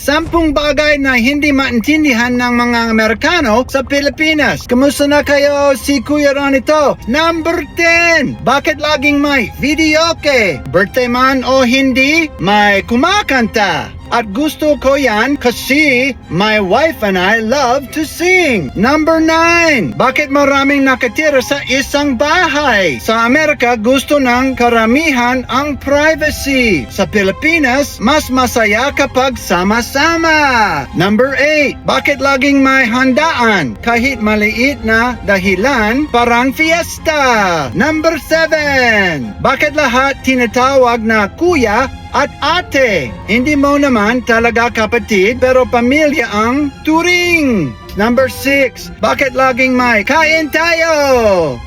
10 bagay na hindi maintindihan ng mga Amerikano sa Pilipinas. Kamusta na kayo? Si Kuya Ron ito. Number 10. Bakit laging may videoke? Birthday man o hindi, may kumakanta. At gusto ko yan kasi my wife and I love to sing. Number 9. Bakit maraming nakatira sa isang bahay? Sa Amerika, gusto ng karamihan ang privacy. Sa Pilipinas, mas masaya kapag sama-sama. Number 8. Bakit laging may handaan? Kahit maliit na dahilan, parang fiesta. Number 7. Bakit lahat tinatawag na kuya at ate? Hindi mo naman talaga kapatid pero pamilya ang turing. Number 6. Bakit laging may kain tayo?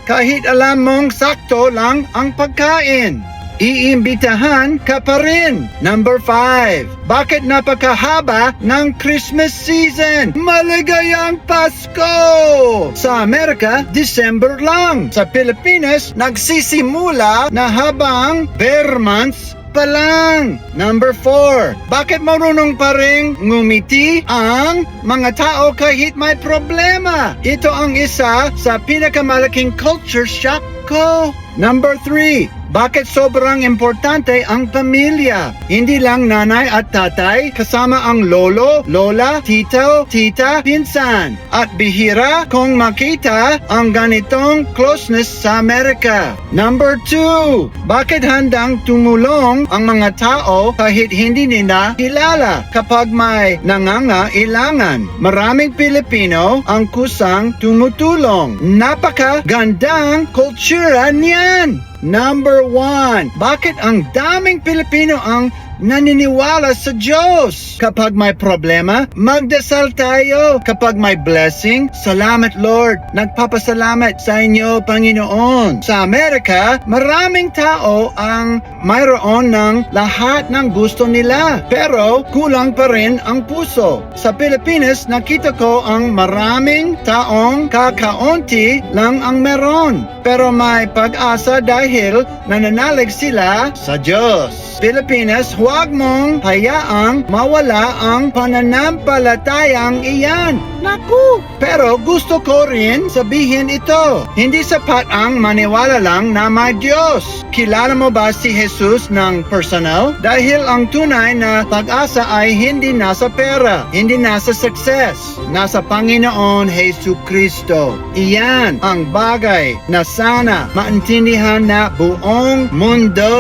Kahit alam mong sakto lang ang pagkain, iimbitahan ka pa rin. Number 5. Bakit napakahaba ng Christmas season? Maligayang Pasko! Sa Amerika, December lang. Sa Pilipinas, nagsisimula na habang bare months pa lang. Number 4. Bakit marunong pa rin ngumiti ang mga tao kahit may problema? Ito ang isa sa pinakamalaking culture shock ko. Number 3. Bakit sobrang importante ang pamilya? Hindi lang nanay at tatay, kasama ang lolo, lola, tito, tita, pinsan. At bihira kung makita ang ganitong closeness sa Amerika. Number 2. Bakit handang tumulong ang mga tao kahit hindi nila kilala kapag may nangangailangan? Maraming Pilipino ang kusang tumutulong. Napakagandang kultura niyan. Number 1. Bakit ang daming Pilipino ang naniniwala sa Diyos? Kapag may problema, magdasal tayo. Kapag may blessing, salamat Lord. Nagpapasalamat sa inyo, Panginoon. Sa Amerika, maraming tao ang mayroon ng lahat ng gusto nila. Pero kulang pa rin ang puso. Sa Pilipinas, nakita ko ang maraming taong kakaunti lang ang meron. Pero may pag-asa dahil nananalig sila sa Diyos. Pilipinas, huwag mong hayaang mawala ang pananampalatayang iyan. Naku! Pero gusto ko rin sabihin ito. Hindi sapat ang maniwala lang na may Diyos. Kilala mo ba si Jesus ng personal? Dahil ang tunay na pag-asa ay hindi nasa pera, hindi nasa success, nasa Panginoon Hesus Kristo. Iyan ang bagay na sana maintindihan na buong mundo.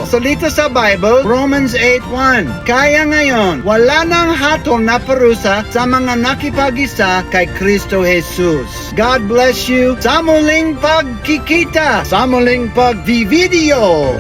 Salita sa Bible, Romans 8:1. Kaya ngayon, wala nang hatol na parusa sa mga nakipag-isa kay Kristo Jesus. God bless you. Sa muling pagkikita, sa muling pagvivideo.